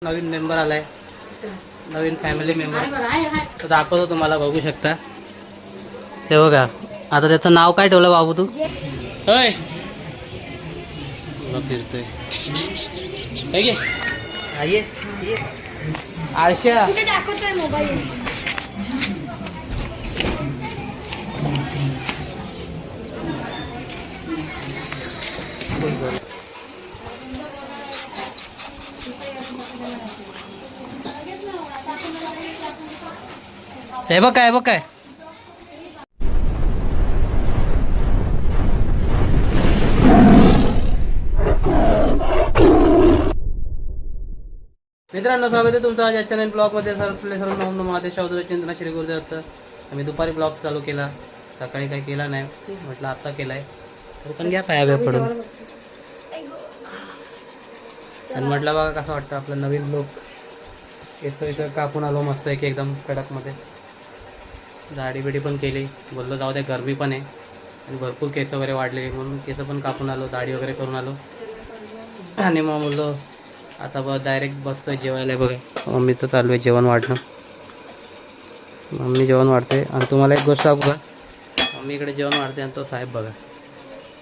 नवीन member आलाय, नवीन family member तर दाखवतो तुम्हाला, बघू शकता. ते बघा, आता त्याचं नाव काय ठेवलं बाबू तू? होय फिरतोय आळशा दाखवतोय मोबाईल. हे बघ काय, बघ काय. मित्रांनो, स्वागत आहे तुमचं आज या चॅनल ब्लॉगमध्ये. सर्व नवं महादेश चंद्र श्री गुरुदत्त. आम्ही दुपारी ब्लॉग चालू केला, सकाळी काही केला नाही, म्हटलं आता केलाय तर पण घ्या पाया पडून. आणि म्हटलं बघा कसं वाटतं आपलं नवीन लोक. केस इथं कापून आलो मस्त आहे की एकदम कडकमध्ये. दाढी बिडी पण केली, बोललो जाऊ द्या गरमी पण आहे आणि भरपूर केस वगैरे वाढलेली, म्हणून केस पण कापून आलो, दाढी वगैरे करून आलो. आणि मग बोललो आता बघ डायरेक्ट बसतोय जेवायला. बघा मम्मीचं चालू आहे जेवण वाढणं. मम्मी जेवण वाढते. आणि तुम्हाला एक गोष्ट सांगू का, मम्मी इकडे जेवण वाढते आणि तो साहेब बघा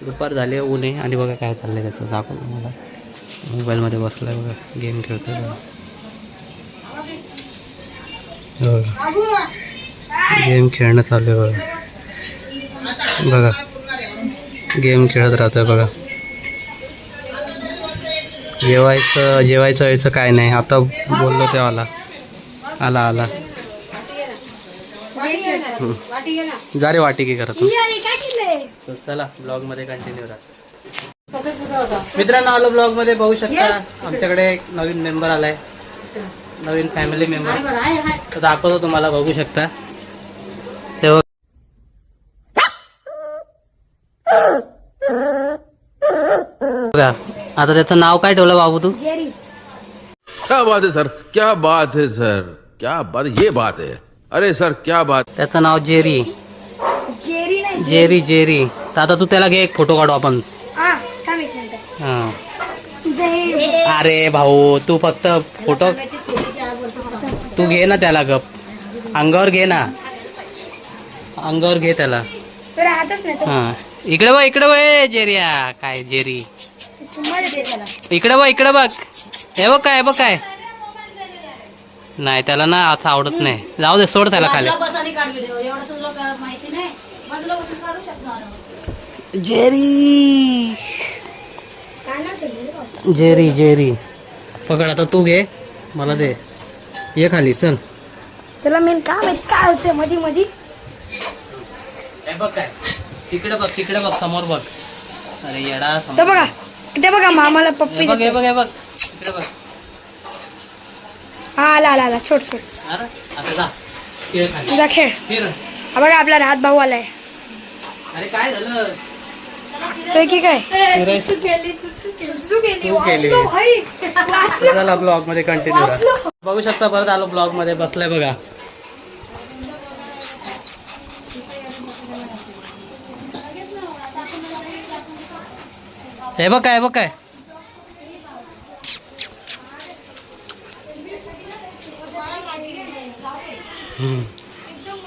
दुपार झाली, ऊन आहे आणि बघा काय चाललं आहे त्याचं. दाखवतो मला, मोबाईलमध्ये बसला आहे बघा, गेम खेळतोय बघा. गेम खेळणं चालू आहे बघा, गेम खेळत राहतोय बघा. जेवायचं यायचं काय नाही, आता बोललो ते आला. जा रे वाटी की करत. चला ब्लॉग मध्ये कंटिन्यू राहा. मित्रांनो, आलो ब्लॉग मध्ये, बघू शकता आमच्याकडे एक नवीन मेंबर आलाय, नवीन फॅमिली मेंबर तर दाखवतो तुम्हाला, बघू शकता. ते बघा, आता त्याचं नाव काय ठेवलं बाबू तू? जेरी. क्या बात है सर, क्या बात है सर, क्या बात, ये बात है. अरे सर क्या बात. त्याचं नाव जेरी. जेरी नाही, जेरी तर आता तू त्याला घे, एक फोटो काढू आपण. थांब एक मिनिट. हा. जेरी. अरे भाऊ, तू फक्त फोटो तू घे ना त्याला, गप अंगावर घे ना, अंगावर घे त्याला. राहतच नाही. हा, इकडे बघ जेरिया. काय जेरी, इकडे बघ. हे बघ काय नाही, त्याला ना असं आवडत नाही. जाऊ दे, सोड त्याला खाली. जेरी पकड, आता तू घे, मला दे. ये खाली, चल. त्याला मेन काम आहे, काय होते मधी मधी. बघ काय, तिकडे बघ समोर बघ. अरे येडा, तो बघा, ते बघा मामाला पप्पी. हे बघ इकडे बघ. हा आला छोट. अरे आता जा, खेळ खाली, जा खेळ. फिर. हा बघा, आपला राहत भाऊ आलाय. अरे काय झालं? तो की काय चला ब्लॉग मध्ये कंटिन्यू राहा. बघू शकता, परत आलो ब्लॉग मध्ये, बसलाय बघा. हे बघ काय.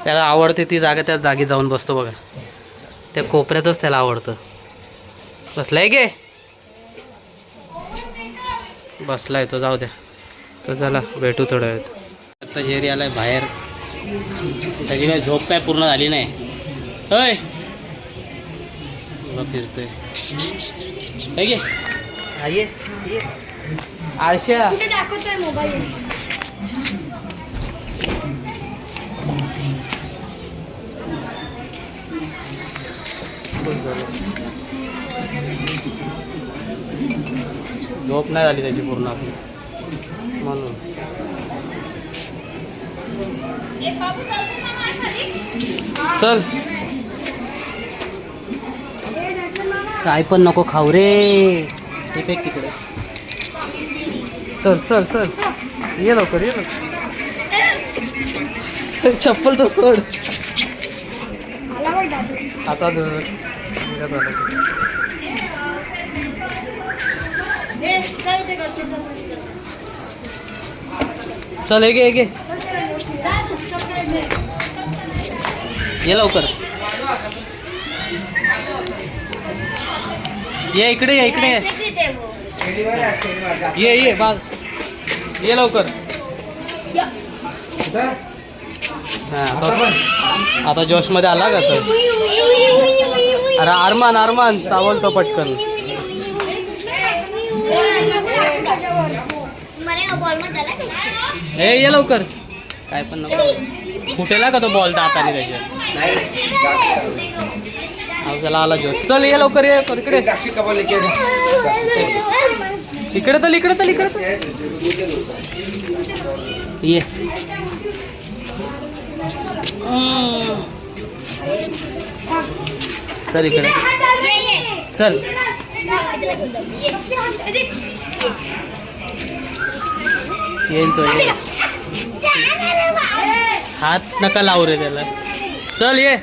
त्याला आवडते ती जागा, त्या जागी जाऊन बसतो बघा. त्या कोपऱ्यातच त्याला आवडतं. बसलाय गे, बसलाय तो, जाऊ द्या. तर चला भेटू थोड्या वेळात. आता जेरी आलाय बाहेर, त्याची काय झोप काय पूर्ण झाली नाही. होय फिरतोय आळशा. दाखवतोय मोबाईल. झोप नाही झाली त्याची पूर्ण म्हणून. चल, काय पण नको खाऊ रे, हे फेक तिकडे. चल ये लवकर. चप्पल तर सोड आता. चल ये घे ये लवकर ये इकडे ये बाग ये लवकर हा आता जोश मध्ये आला का तर अरे अरमान चावल तो पटकन ये लवकर काय पण नको फुटेला का तो बॉल दाताने त्याच्या त्याला आला जोश चल ये लवकर ये इकडे इकडे ये चल इकडे चल येईल तो ये हात नका लावू रे त्याला चल ये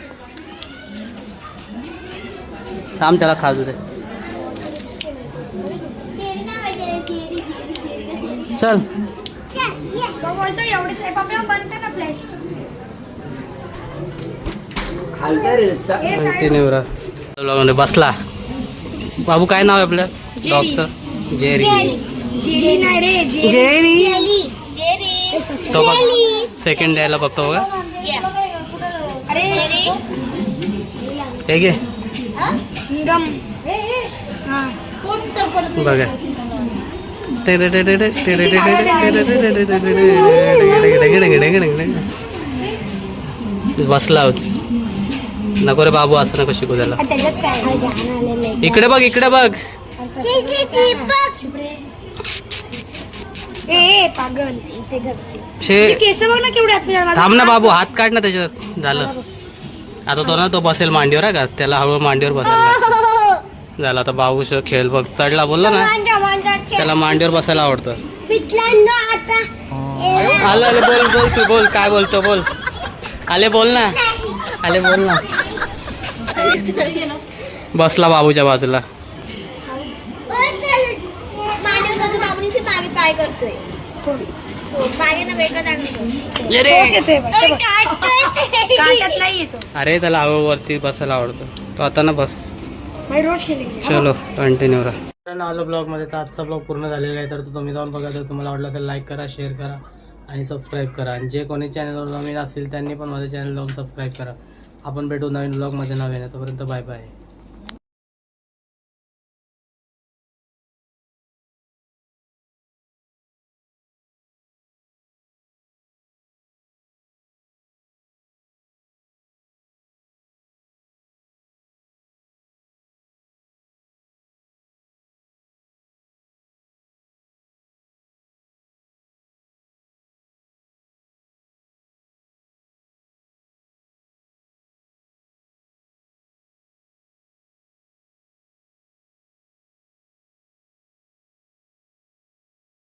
थांब त्याला खाजू दे चल बसला बाबू काय नाव आहे आपल्या डॉगचं जेरी तो बघ सेकंड द्यायला बघतो बघा हे घे बघा बसला नको रे बाबू असं नको शिकू त्याला इकडे बघ थांब ना बाबू हात काढ ना त्याच्यात झालं आता तो ना तो बसेल मांडीवर आहे का त्याला हळू मांडीवर बसायला झालं आता बाबू खेळ बघ चढला बोलला ना त्याला मांडीवर बसायला आवडतं आले बोल तू बोल काय बोलतो बोल आले बोल ना बसला बाबूच्या बाजूला अरे त्याला हळू वरती बसायला आवडतं तो आता ना बस चलो कंटिन्यू राहा आलो ब्लॉगमध्ये तर आजचा ब्लॉग पूर्ण झालेला आहे तर तुम्ही जाऊन बघा तर तुम्हाला वाटलं तर लाईक करा शेअर करा आणि सबस्क्राईब करा आणि जे कोणी चॅनलवर नवीन असतील त्यांनी पण माझ्या चॅनल जाऊन सबस्क्राईब करा आपण भेटू नवीन ब्लॉगमध्ये नवीन तोपर्यंत बाय बाय